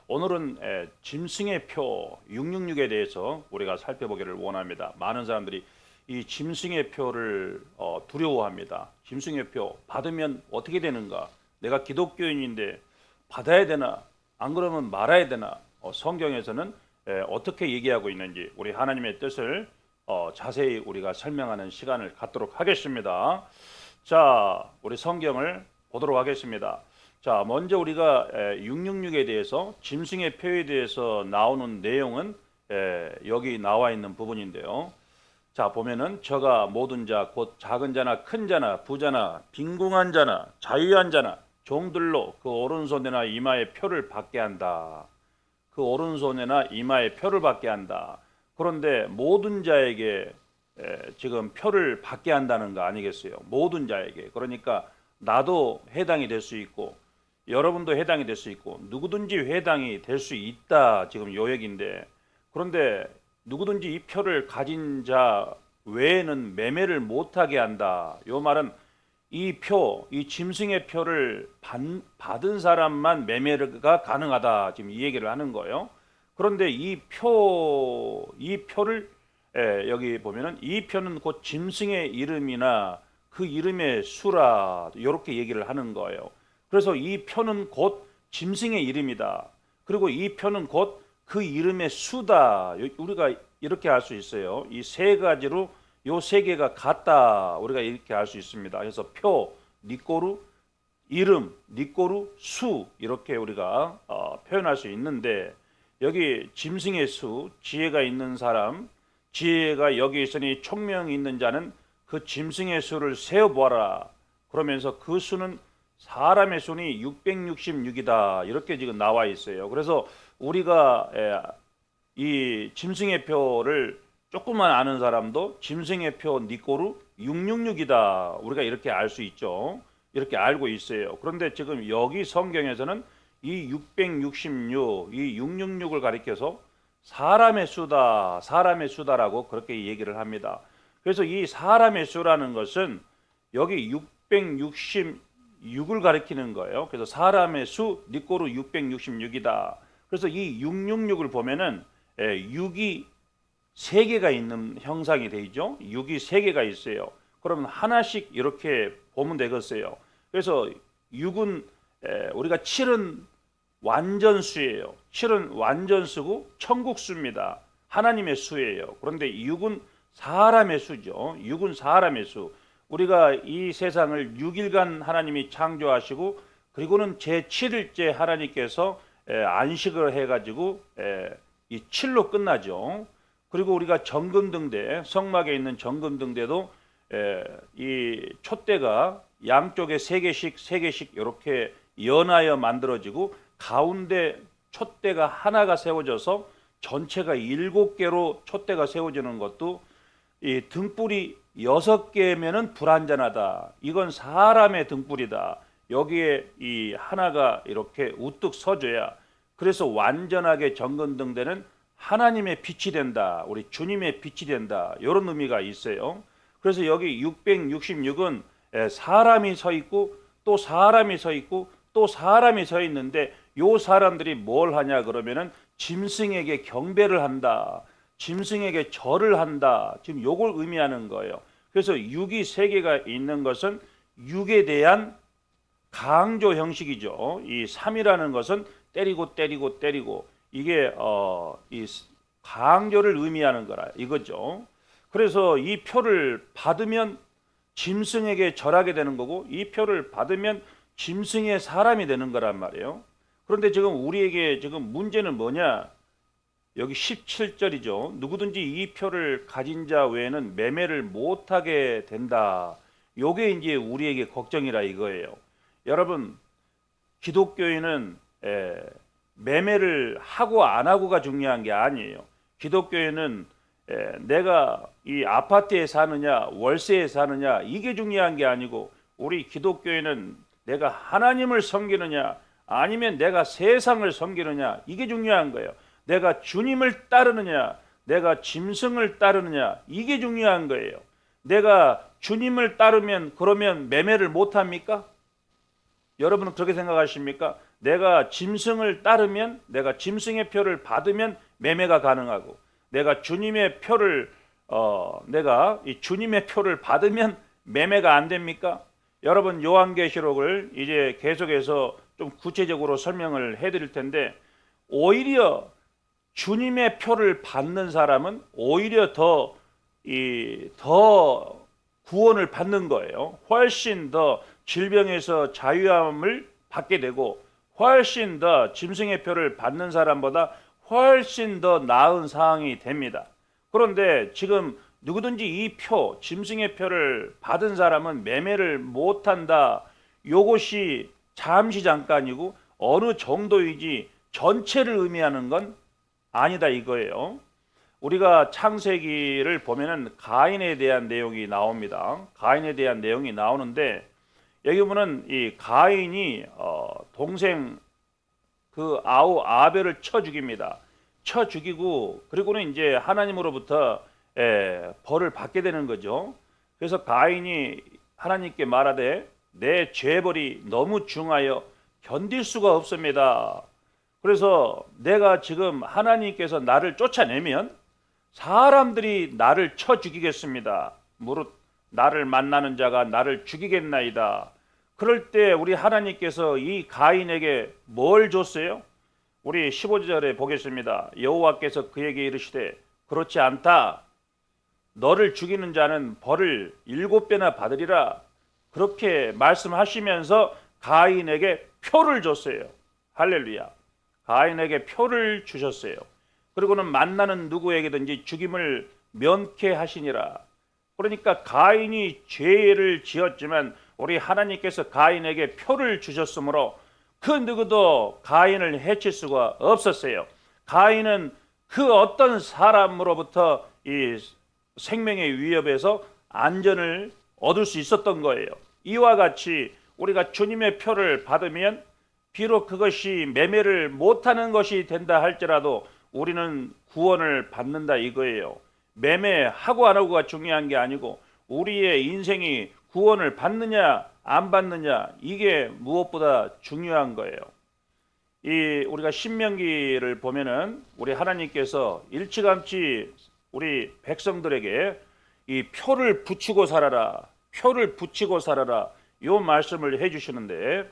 오늘은 짐승의 표 666에 대해서 우리가 살펴보기를 원합니다. 많은 사람들이 이 짐승의 표를 두려워합니다. 짐승의 표 받으면 어떻게 되는가? 내가 기독교인인데 받아야 되나? 안 그러면 말아야 되나? 성경에서는 어떻게 얘기하고 있는지 우리 하나님의 뜻을 자세히 우리가 설명하는 시간을 갖도록 하겠습니다. 자, 우리 성경을 보도록 하겠습니다. 자, 먼저 우리가 666에 대해서 짐승의 표에 대해서 나오는 내용은 여기 나와 있는 부분인데요. 자, 보면은 저가 모든 자 곧 작은 자나 큰 자나 부자나 빈궁한 자나 자유한 자나 종들로 그 오른손이나 이마에 표를 받게 한다. 그 오른손이나 이마에 표를 받게 한다. 그런데 모든 자에게 지금 표를 받게 한다는 거 아니겠어요? 모든 자에게. 그러니까 나도 해당이 될 수 있고 여러분도 해당이 될 수 있고 누구든지 해당이 될 수 있다. 지금 요 얘기인데, 그런데 누구든지 이 표를 가진 자 외에는 매매를 못하게 한다. 요 말은 이 표, 이 짐승의 표를 받은 사람만 매매가 가능하다. 지금 이 얘기를 하는 거예요. 그런데 이 표를 여기 보면은 이 표는 곧 짐승의 이름이나 그 이름의 수라 이렇게 얘기를 하는 거예요. 그래서 이 표는 곧 짐승의 이름이다. 그리고 이 표는 곧 그 이름의 수다. 우리가 이렇게 알 수 있어요. 이 세 가지로 요 세 개가 같다. 우리가 이렇게 알 수 있습니다. 그래서 표, 니꼬루, 이름, 니꼬루, 수 이렇게 우리가 표현할 수 있는데, 여기 짐승의 수, 지혜가 있는 사람, 지혜가 여기 있으니 총명이 있는 자는 그 짐승의 수를 세어보아라. 그러면서 그 수는 사람의 수니 666이다. 이렇게 지금 나와 있어요. 그래서 우리가 이 짐승의 표를 조금만 아는 사람도 짐승의 표 니꼬루 666이다. 우리가 이렇게 알 수 있죠. 이렇게 알고 있어요. 그런데 지금 여기 성경에서는 이 666, 이 666을 가리켜서 사람의 수다, 사람의 수다라고 그렇게 얘기를 합니다. 그래서 이 사람의 수라는 것은 여기 666을 가리키는 거예요. 그래서 사람의 수 니꼬루 666이다. 그래서 이 666을 보면은 6이 3개가 있는 형상이 되죠. 6이 3개가 있어요. 그러면 하나씩 이렇게 보면 되겠어요. 그래서 6은 우리가 7은 완전수예요. 7은 완전수고 천국수입니다. 하나님의 수예요. 그런데 6은 사람의 수죠. 6은 사람의 수. 우리가 이 세상을 6일간 하나님이 창조하시고 그리고는 제7일째 하나님께서 안식을 해가지고 이 7로 끝나죠. 그리고 우리가 정금등대, 성막에 있는 정금등대도 이 촛대가 양쪽에 3개씩 이렇게 연하여 만들어지고 가운데 촛대가 하나가 세워져서 전체가 7개로 촛대가 세워지는 것도 이 등불이 6개면은 불완전하다. 이건 사람의 등불이다. 여기에 이 하나가 이렇게 우뚝 서줘야, 그래서 완전하게 정금등대는 하나님의 빛이 된다. 우리 주님의 빛이 된다. 이런 의미가 있어요. 그래서 여기 666은 사람이 서 있고 또 사람이 서 있고 또 사람이 서 있는데, 요 사람들이 뭘 하냐 그러면은 짐승에게 경배를 한다. 짐승에게 절을 한다. 지금 요걸 의미하는 거예요. 그래서 6이 3개가 있는 것은 6에 대한 강조 형식이죠. 이 3이라는 것은 때리고 이게 이 강조를 의미하는 거라 이거죠. 그래서 이 표를 받으면 짐승에게 절하게 되는 거고, 이 표를 받으면 짐승의 사람이 되는 거란 말이에요. 그런데 지금 우리에게 지금 문제는 뭐냐? 여기 17절이죠. 누구든지 이 표를 가진 자 외에는 매매를 못하게 된다. 요게 이제 우리에게 걱정이라 이거예요. 여러분, 기독교인은 매매를 하고 안 하고가 중요한 게 아니에요. 기독교인은 내가 이 아파트에 사느냐 월세에 사느냐 이게 중요한 게 아니고, 우리 기독교인은 내가 하나님을 섬기느냐 아니면 내가 세상을 섬기느냐 이게 중요한 거예요. 내가 주님을 따르느냐 내가 짐승을 따르느냐 이게 중요한 거예요. 내가 주님을 따르면 그러면 매매를 못합니까? 여러분은 그렇게 생각하십니까? 내가 짐승을 따르면, 내가 짐승의 표를 받으면 매매가 가능하고, 내가 주님의 표를 내가 이 주님의 표를 받으면 매매가 안 됩니까? 여러분, 요한계시록을 이제 계속해서 좀 구체적으로 설명을 해드릴 텐데, 오히려 주님의 표를 받는 사람은 오히려 더 구원을 받는 거예요. 훨씬 더 질병에서 자유함을 받게 되고, 훨씬 더 짐승의 표를 받는 사람보다 훨씬 더 나은 상황이 됩니다. 그런데 지금 누구든지 이 표, 짐승의 표를 받은 사람은 매매를 못한다. 이것이 잠시 잠깐이고 어느 정도이지 전체를 의미하는 건 아니다 이거예요. 우리가 창세기를 보면은 가인에 대한 내용이 나옵니다. 가인에 대한 내용이 나오는데, 여기 보면 이 가인이 동생 그 아우 아벨을 쳐 죽입니다. 쳐 죽이고, 그리고는 이제 하나님으로부터 벌을 받게 되는 거죠. 그래서 가인이 하나님께 말하되 내 죄벌이 너무 중하여 견딜 수가 없습니다. 그래서 내가 지금 하나님께서 나를 쫓아내면 사람들이 나를 쳐 죽이겠습니다. 무릇 나를 만나는 자가 나를 죽이겠나이다. 그럴 때 우리 하나님께서 이 가인에게 뭘 줬어요? 우리 15절에 보겠습니다. 여호와께서 그에게 이르시되 그렇지 않다. 너를 죽이는 자는 벌을 7배나 받으리라. 그렇게 말씀하시면서 가인에게 표를 줬어요. 할렐루야. 가인에게 표를 주셨어요. 그리고는 만나는 누구에게든지 죽임을 면케하시니라. 그러니까 가인이 죄를 지었지만 우리 하나님께서 가인에게 표를 주셨으므로 그 누구도 가인을 해칠 수가 없었어요. 가인은 그 어떤 사람으로부터 이 생명의 위협에서 안전을 얻을 수 있었던 거예요. 이와 같이 우리가 주님의 표를 받으면 비록 그것이 매매를 못하는 것이 된다 할지라도 우리는 구원을 받는다 이거예요. 매매하고 안 하고가 중요한 게 아니고 우리의 인생이 구원을 받느냐 안 받느냐, 이게 무엇보다 중요한 거예요. 우리가 신명기를 보면은 우리 하나님께서 일찌감치 우리 백성들에게 이 표를 붙이고 살아라, 표를 붙이고 살아라, 요 말씀을 해주시는데,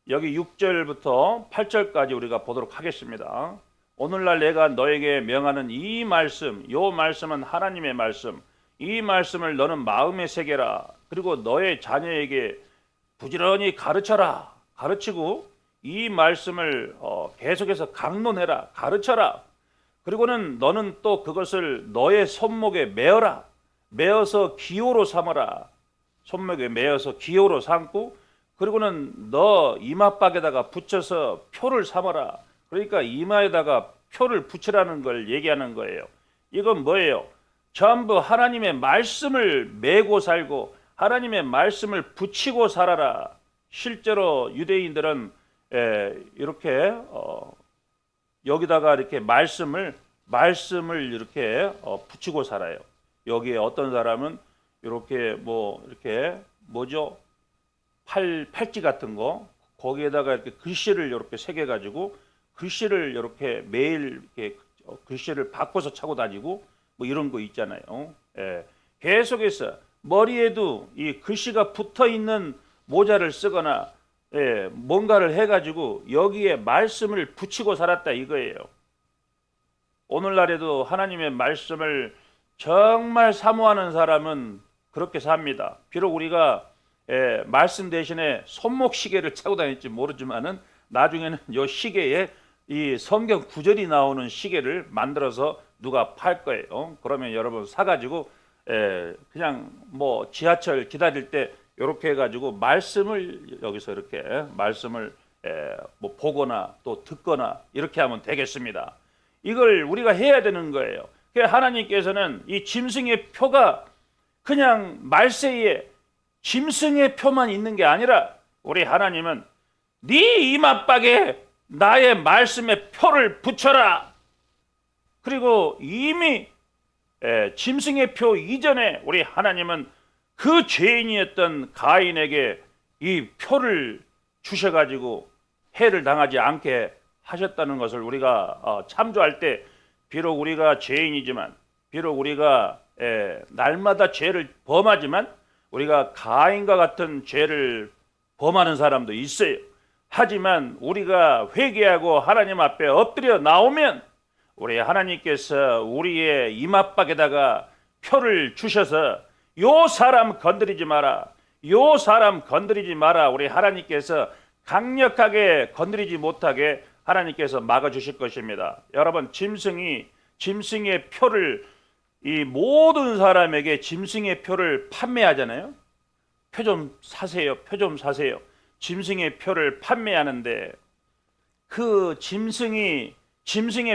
여기 6절부터 8절까지 우리가 보도록 하겠습니다. 오늘날 내가 너에게 명하는 이 말씀, 요 말씀은 하나님의 말씀, 이 말씀을 너는 마음에 새겨라. 그리고 너의 자녀에게 부지런히 가르쳐라. 가르치고 이 말씀을 계속해서 강론해라. 가르쳐라. 그리고는 너는 또 그것을 너의 손목에 메어라. 메어서 기호로 삼아라. 손목에 메어서 기호로 삼고, 그리고는 너 이마박에다가 붙여서 표를 삼아라. 그러니까 이마에다가 표를 붙이라는 걸 얘기하는 거예요. 이건 뭐예요? 전부 하나님의 말씀을 메고 살고 하나님의 말씀을 붙이고 살아라. 실제로 유대인들은 이렇게 여기다가 이렇게 말씀을 이렇게 붙이고 살아요. 여기에 어떤 사람은 이렇게 이렇게 뭐죠? 팔찌 같은 거 거기에다가 이렇게 글씨를 이렇게 새겨 가지고 글씨를 이렇게 매일 이렇게 글씨를 바꿔서 차고 다니고 이런 거 있잖아요. 계속해서 머리에도 이 글씨가 붙어 있는 모자를 쓰거나 뭔가를 해가지고 여기에 말씀을 붙이고 살았다 이거예요. 오늘날에도 하나님의 말씀을 정말 사모하는 사람은 그렇게 삽니다. 비록 우리가 말씀 대신에 손목 시계를 차고 다닐지 모르지만은 나중에는 이 시계에 이 성경 구절이 나오는 시계를 만들어서 누가 팔 거예요. 그러면 여러분 사가지고 그냥 지하철 기다릴 때 이렇게 해가지고 말씀을 여기서 이렇게 말씀을 보거나 또 듣거나 이렇게 하면 되겠습니다. 이걸 우리가 해야 되는 거예요. 하나님께서는 이 짐승의 표가 그냥 말세에 짐승의 표만 있는 게 아니라 우리 하나님은 네 이마박에 나의 말씀의 표를 붙여라. 그리고 이미 짐승의 표 이전에 우리 하나님은 그 죄인이었던 가인에게 이 표를 주셔가지고 해를 당하지 않게 하셨다는 것을 우리가 참조할 때, 비록 우리가 죄인이지만, 비록 우리가 날마다 죄를 범하지만, 우리가 가인과 같은 죄를 범하는 사람도 있어요. 하지만 우리가 회개하고 하나님 앞에 엎드려 나오면 우리 하나님께서 우리의 이맛박에다가 표를 주셔서 요 사람 건드리지 마라, 요 사람 건드리지 마라, 우리 하나님께서 강력하게 건드리지 못하게 하나님께서 막아주실 것입니다. 여러분, 짐승의 표를, 이 모든 사람에게 짐승의 표를 판매하잖아요. 표 좀 사세요, 표 좀 사세요. 짐승의 표를 판매하는데, 그 짐승의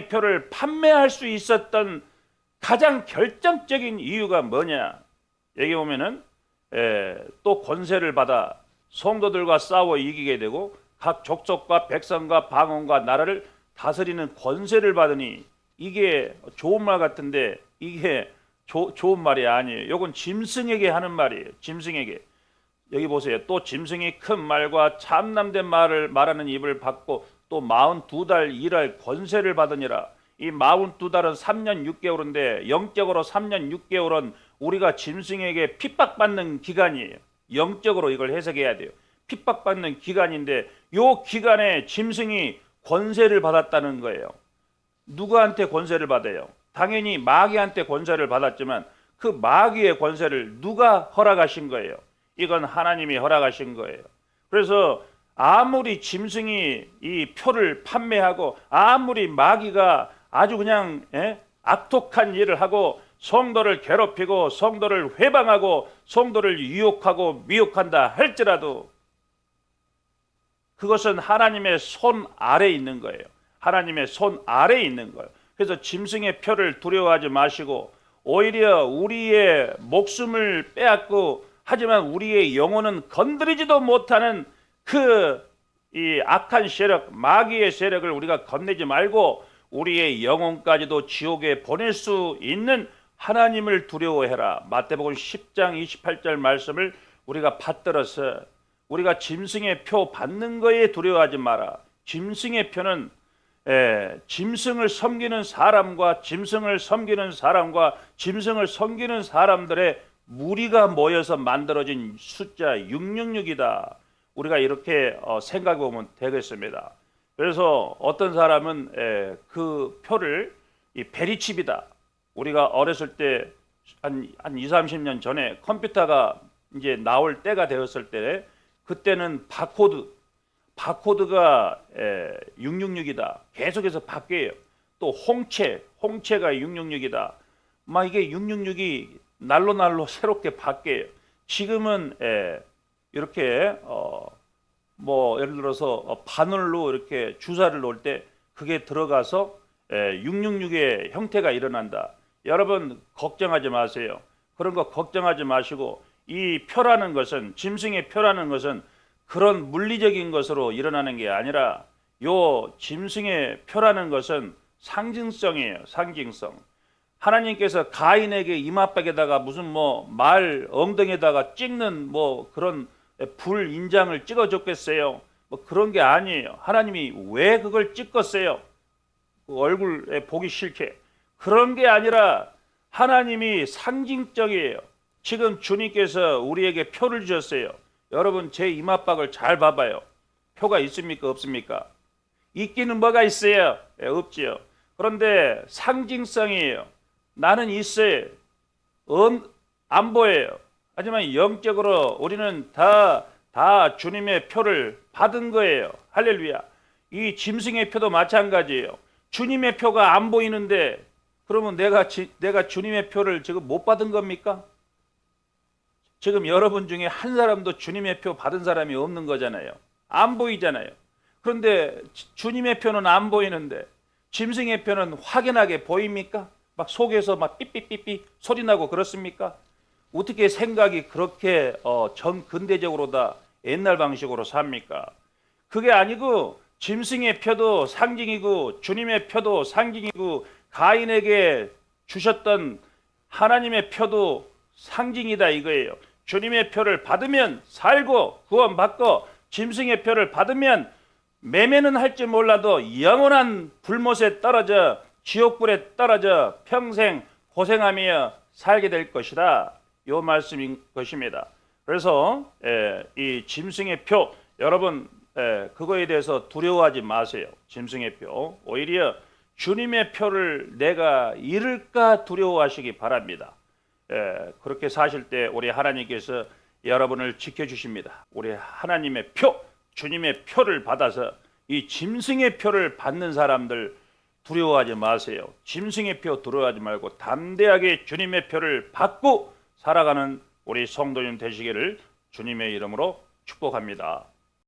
표를 판매할 수 있었던 가장 결정적인 이유가 뭐냐? 여기 보면은 또 권세를 받아 성도들과 싸워 이기게 되고 각 족속과 백성과 방언과 나라를 다스리는 권세를 받으니, 이게 좋은 말 같은데 이게 좋은 말이 아니에요. 이건 짐승에게 하는 말이에요. 짐승에게. 여기 보세요. 또 짐승이 큰 말과 참남된 말을 말하는 입을 받고 또 42달 일할 권세를 받으니라. 이 42달은 3년 6개월인데 영적으로 3년 6개월은 우리가 짐승에게 핍박받는 기간이에요. 영적으로 이걸 해석해야 돼요. 핍박받는 기간인데 요 기간에 짐승이 권세를 받았다는 거예요. 누구한테 권세를 받아요? 당연히 마귀한테 권세를 받았지만 그 마귀의 권세를 누가 허락하신 거예요? 이건 하나님이 허락하신 거예요. 그래서 아무리 짐승이 이 표를 판매하고 아무리 마귀가 아주 그냥 악독한 일을 하고 성도를 괴롭히고 성도를 회방하고 성도를 유혹하고 미혹한다 할지라도 그것은 하나님의 손 아래에 있는 거예요. 하나님의 손 아래에 있는 거예요. 그래서 짐승의 표를 두려워하지 마시고 오히려 우리의 목숨을 빼앗고 하지만 우리의 영혼은 건드리지도 못하는 이 악한 세력, 마귀의 세력을 우리가 겁내지 말고 우리의 영혼까지도 지옥에 보낼 수 있는 하나님을 두려워해라. 마태복음 10장 28절 말씀을 우리가 받들어서 우리가 짐승의 표 받는 거에 두려워하지 마라. 짐승의 표는 짐승을 섬기는 사람과 짐승을 섬기는 사람들의 무리가 모여서 만들어진 숫자 666이다. 우리가 이렇게 생각해 보면 되겠습니다. 그래서 어떤 사람은 그 표를 이 베리칩이다. 우리가 어렸을 때 한 20, 30년 전에 컴퓨터가 이제 나올 때가 되었을 때 그때는 바코드가 666이다. 계속해서 바뀌어요. 또 홍채가 666이다. 막 이게 666이 날로 새롭게 바뀌어요. 지금은 이렇게 뭐 예를 들어서 바늘로 이렇게 주사를 놓을 때 그게 들어가서 666의 형태가 일어난다. 여러분 걱정하지 마세요. 그런 거 걱정하지 마시고 이 표라는 것은 짐승의 표라는 것은 그런 물리적인 것으로 일어나는 게 아니라 요 짐승의 표라는 것은 상징성이에요. 상징성. 하나님께서 가인에게 이맛박에다가 무슨 뭐 말 엉덩이에다가 찍는 뭐 그런 불 인장을 찍어줬겠어요? 뭐 그런 게 아니에요. 하나님이 왜 그걸 찍었어요? 그 얼굴에 보기 싫게. 그런 게 아니라 하나님이 상징적이에요. 지금 주님께서 우리에게 표를 주셨어요. 여러분 제 이맛박을 잘 봐봐요. 표가 있습니까? 없습니까? 있기는 뭐가 있어요? 없지요. 그런데 상징성이에요. 나는 있어요. 안 보여요. 하지만 영적으로 우리는 다 주님의 표를 받은 거예요. 할렐루야. 이 짐승의 표도 마찬가지예요. 주님의 표가 안 보이는데 그러면 내가 주님의 표를 지금 못 받은 겁니까? 지금 여러분 중에 한 사람도 주님의 표 받은 사람이 없는 거잖아요. 안 보이잖아요. 그런데 주님의 표는 안 보이는데 짐승의 표는 확연하게 보입니까? 막 속에서 막 삐삐삐삐 소리 나고 그렇습니까? 어떻게 생각이 그렇게 전근대적으로 다 옛날 방식으로 삽니까? 그게 아니고 짐승의 표도 상징이고 주님의 표도 상징이고 가인에게 주셨던 하나님의 표도 상징이다 이거예요. 주님의 표를 받으면 살고 구원받고 짐승의 표를 받으면 매매는 할지 몰라도 영원한 불못에 떨어져 지옥불에 떨어져 평생 고생하며 살게 될 것이다. 요 말씀인 것입니다. 그래서 이 짐승의 표 여러분 그거에 대해서 두려워하지 마세요. 짐승의 표 오히려 주님의 표를 내가 잃을까 두려워하시기 바랍니다. 그렇게 사실 때 우리 하나님께서 여러분을 지켜주십니다. 우리 하나님의 표 주님의 표를 받아서 이 짐승의 표를 받는 사람들 두려워하지 마세요. 짐승의 표 두려워하지 말고 담대하게 주님의 표를 받고 살아가는 우리 성도님 되시기를 주님의 이름으로 축복합니다.